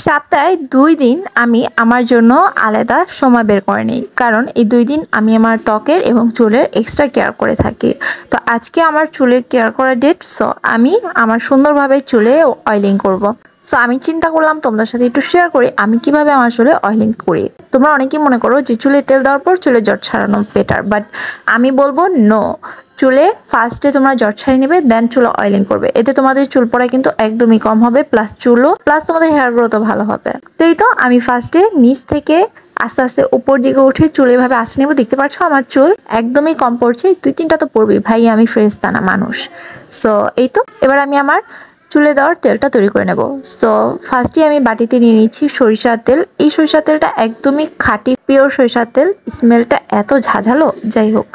সপ্তাহে ২ দিন আমি আমার জন্য আলাদা সময় বের করে নিই, কারণ এই ২ দিন আমি আমার ত্বকের এবং চুলের এক্সট্রা কেয়ার করে থাকি। তো আজকে আমার চুলের কেয়ার করার ডেট, সো আমি আমার সুন্দরভাবে চুলে অয়েলিং করব। সো আমি চিন্তা করলাম তোমাদের সাথে একটু শেয়ার করি আমি কিভাবে আমার চুলে অয়েলিং করি। তোমরা অনেকেই মনে করো যে চুলে তেল দেওয়ার পর চুলে জট ছাড়ানো বেটার, বাট আমি বলবো নো। চুলে ফার্স্টে তোমরা জট ছাড়িয়ে নেবে, দেন চুলে অয়েলিং করবে। এতে তোমাদের চুল পড়া কিন্তু একদমই কম হবে, প্লাস তোমাদের হেয়ার গ্রোথও ভালো হবে। তো এই তো আমি ফার্স্টে নিচ থেকে আস্তে আস্তে উপর দিকে উঠে চুল এভাবে আসে নেবো। দেখতে পাচ্ছ আমার চুল একদমই কম পড়ছে, 2-3টা তো পড়বি ভাই, আমি ফ্রেশ দানা মানুষ। সো এই তো এবার আমি আমার চুলে দেওয়ার তেলটা তৈরি করে নেব। সো ফার্স্টে আমি বাটিতে নিয়ে নিচ্ছি সরিষার তেল। এই সরিষার তেলটা একদমই খাঁটি পিওর সরিষার তেল, স্মেলটা এত ঝাঝালো, যাই হোক।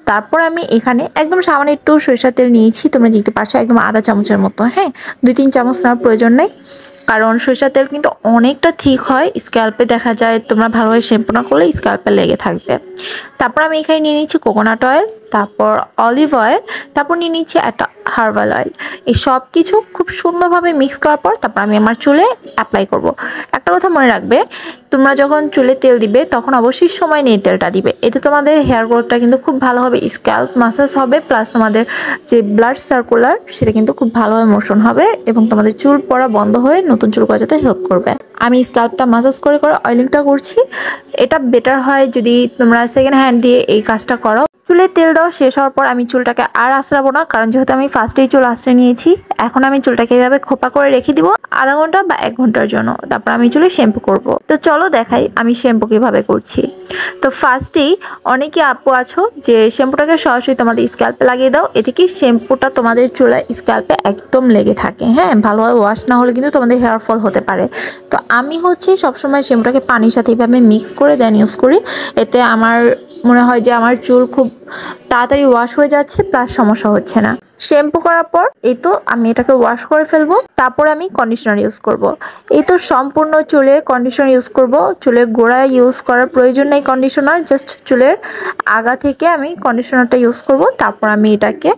তারপর আমি এখানে একদম সামান্য একটু সরিষার তেল নিয়েছি, তোমরা দেখতে পাচ্ছ একদম আধা চামচের মতো। হ্যাঁ, 2-3 চামচ নেওয়ার প্রয়োজন নেই, কারণ সরিষার তেল কিন্তু অনেকটা ঠিক হয়। স্ক্যাল্পে দেখা যায় তোমরা ভালোভাবে শ্যাম্পু না করলে স্ক্যাল্পে লেগে থাকবে। তারপর আমি এখানে নিয়ে নিচ্ছি কোকোনাট অয়েল, তারপর অলিভ অয়েল, তারপর নিয়ে নিচ্ছি একটা হার্বাল অয়েল। এই সব কিছু খুব সুন্দরভাবে মিক্স করার পর তারপর আমি আমার চুলে অ্যাপ্লাই করব। একটা কথা মনে রাখবে, তোমরা যখন চুলে তেল দিবে তখন অবশ্যই সময় নিয়ে তেলটা দিবে। এতে তোমাদের হেয়ার গ্রোথটা কিন্তু খুব ভালো হবে, স্ক্যাল্প মাসাজ হবে, প্লাস তোমাদের যে ব্লাড সার্কুলার সেটা কিন্তু খুব ভালোভাবে মোশন হবে এবং তোমাদের চুল পড়া বন্ধ হয়ে নতুন চুল গজাতে হেল্প করবে। আমি স্ক্যাল্পটা মাসাজ করে করে অয়েলিংটা করছি। এটা বেটার হয় যদি তোমরা সেকেন্ড হ্যান্ড দিয়ে এই কাজটা করো। চুলে তেল দেওয়া শেষ হওয়ার পর আমি চুলটাকে আর আঁচড়াবো না, কারণ যেহেতু আমি ফার্স্টেই চুল আঁচড়ে নিয়েছি। এখন আমি চুলটাকে এইভাবে খোপা করে রেখে দিব আধা ঘন্টা বা 1 ঘন্টার জন্য। তারপর আমি চুলে শ্যাম্পু করব। তো চলো দেখাই আমি শ্যাম্পু কিভাবে করছি। তো ফার্স্টেই অনেকে আপু আছো যে শ্যাম্পুটাকে সরাসরি তোমাদের স্ক্যাল্পে লাগিয়ে দাও, এতে কি শ্যাম্পুটা তোমাদের চুলে স্ক্যাল্পে একদম লেগে থাকে। হ্যাঁ, ভালোভাবে ওয়াশ না হলে কিন্তু তোমাদের হেয়ার ফল হতে পারে। তো আমি সবসময় শ্যাম্পুটাকে পানির সাথে এইভাবে মিক্স করে দেন ইউজ করি। এতে আমার মনে হয় যে আমার চুল খুব তাড়াতাড়ি ওয়াশ হয়ে যাচ্ছে, প্লাস সমস্যা হচ্ছে না। শ্যাম্পু করার পর এই তো আমি এটাকে ওয়াশ করে ফেলবো। তারপর আমি কন্ডিশনার ইউজ করব। এই তো সম্পূর্ণ চুলে কন্ডিশনার ইউজ করব। চুলের গোড়ায় ইউজ করার প্রয়োজন নেই কন্ডিশনার, জাস্ট চুলের আগা থেকে আমি কন্ডিশনারটা ইউজ করব। তারপর আমি এটাকে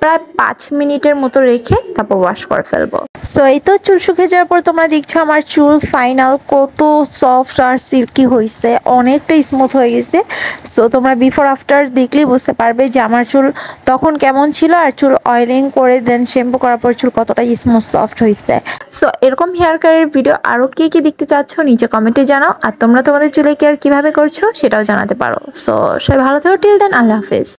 প্রায় 5 মিনিটের মতো রেখে তারপর ওয়াশ করে ফেলবো। সো এই তো চুল শুকিয়ে যাওয়ার পর তোমরা দেখছো আমার চুল ফাইনাল কত সফট আর সিল্কি হয়েছে, অনেকটা স্মুথ হয়ে গেছে। সো তোমরা বিফোর আফটার দেখলেই বুঝতে পারবে যে আমার চুল তখন কেমন ছিল আর চুল অয়েলিং করে দেন শ্যাম্পু করার পর চুল কতটা স্মুথ সফট হয়েছে। সো এরকম হেয়ার কেয়ারের ভিডিও আরও কে কে দেখতে চাচ্ছ নিচে কমেন্টে জানাও, আর তোমরা তোমাদের চুলে কেয়ার কিভাবে করছো সেটাও জানাতে পারো। সো সবাই ভালো থেকো, টিল দেন, আল্লাহ হাফেজ।